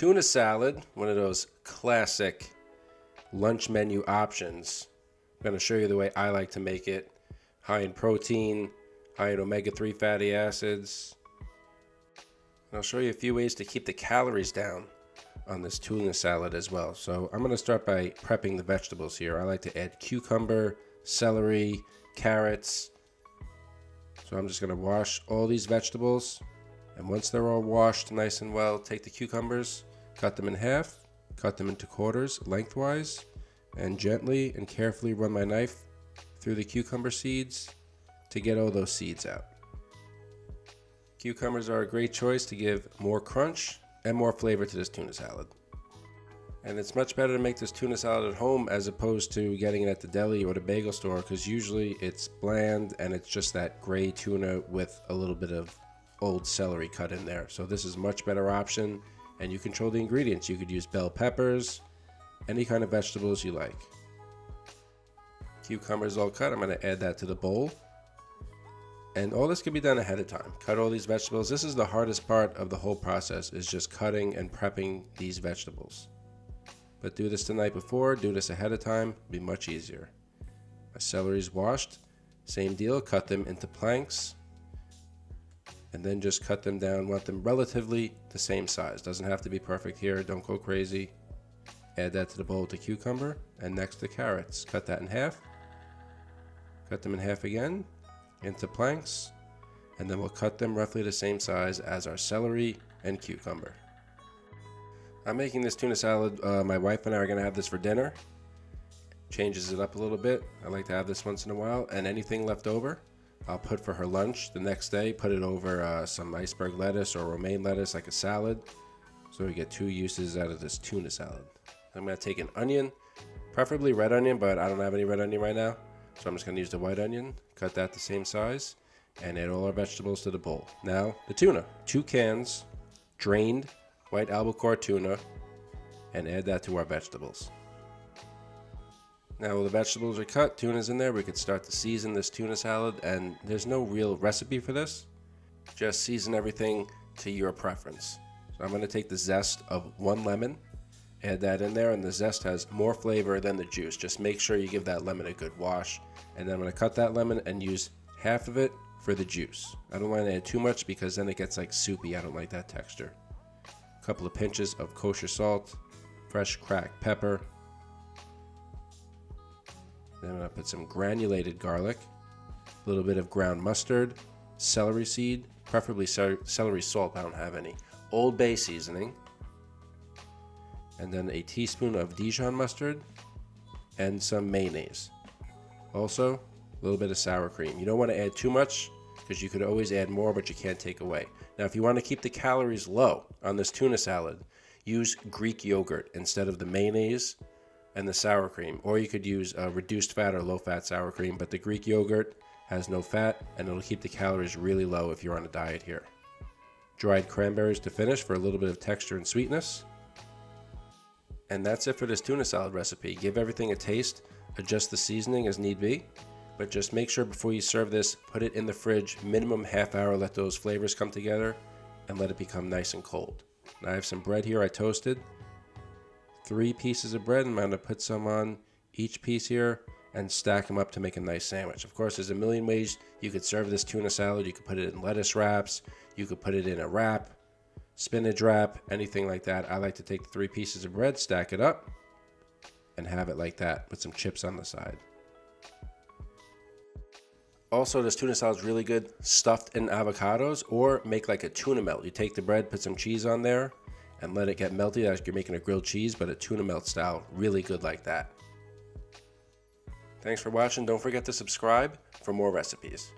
Tuna salad, one of those classic lunch menu options. I'm going to show you the way I like to make it. High in protein, high in omega-3 fatty acids. And I'll show you a few ways to keep the calories down on this tuna salad as well. So I'm going to start by prepping the vegetables here. I like to add cucumber, celery, carrots. So I'm just going to wash all these vegetables. And once they're all washed nice and well, take the cucumbers, cut them in half, cut them into quarters lengthwise, and gently and carefully run my knife through the cucumber seeds to get all those seeds out. Cucumbers are a great choice to give more crunch and more flavor to this tuna salad. And it's much better to make this tuna salad at home as opposed to getting it at the deli or the bagel store, because usually it's bland and it's just that gray tuna with a little bit of old celery cut in there. So this is a much better option, and you control the ingredients. You could use bell peppers, any kind of vegetables you like. Cucumbers all cut. I'm going to add that to the bowl. And all this can be done ahead of time. Cut all these vegetables. This is the hardest part of the whole process, is just cutting and prepping these vegetables. But do this the night before, do this ahead of time, it'll be much easier. My celery is washed, same deal, cut them into planks. And then just cut them down, want them relatively the same size. Doesn't have to be perfect here, don't go crazy. Add that to the bowl with the cucumber, and next the carrots. Cut that in half. Cut them in half again, into planks, and then we'll cut them roughly the same size as our celery and cucumber. I'm making this tuna salad. My wife and I are going to have this for dinner. Changes it up a little bit. I like to have this once in a while, and anything left over I'll put for her lunch the next day. Put it over some iceberg lettuce or romaine lettuce, like a salad, so we get two uses out of this tuna salad. I'm going to take an onion, preferably red onion, but I don't have any red onion right now. So I'm just going to use the white onion, cut that the same size, and add all our vegetables to the bowl. Now, the tuna. 2 cans, drained white albacore tuna, and add that to our vegetables. Now, while the vegetables are cut, tuna's in there, we could start to season this tuna salad, and there's no real recipe for this. Just season everything to your preference. So I'm going to take the zest of 1 lemon, add that in there, and the zest has more flavor than the juice. Just make sure you give that lemon a good wash. And then I'm going to cut that lemon and use half of it for the juice. I don't want to add too much because then it gets like soupy. I don't like that texture. A couple of pinches of kosher salt, fresh cracked pepper. Then I'm going to put some granulated garlic, a little bit of ground mustard, celery seed, preferably celery salt, I don't have any, Old Bay seasoning, and then a teaspoon of Dijon mustard, and some mayonnaise. Also, a little bit of sour cream. You don't want to add too much because you could always add more, but you can't take away. Now, if you want to keep the calories low on this tuna salad, use Greek yogurt instead of the mayonnaise and the sour cream. Or you could use reduced fat or low fat sour cream, but the Greek yogurt has no fat and it'll keep the calories really low if you're on a diet here. Dried cranberries to finish for a little bit of texture and sweetness. And that's it for this tuna salad recipe. Give everything a taste, adjust the seasoning as need be, but just make sure before you serve this, put it in the fridge, minimum half hour, let those flavors come together, and let it become nice and cold. Now I have some bread here I toasted. 3 pieces of bread, and I'm going to put some on each piece here and stack them up to make a nice sandwich. Of course, there's a million ways you could serve this tuna salad. You could put it in lettuce wraps, you could put it in a wrap, spinach wrap, anything like that. I like to take the 3 pieces of bread, stack it up, and have it like that with some chips on the side. Also, this tuna salad is really good stuffed in avocados, or make like a tuna melt. You take the bread, put some cheese on there, and let it get melty like you're making a grilled cheese, but a tuna melt style. Really good like that. Thanks for watching. Don't forget to subscribe for more recipes.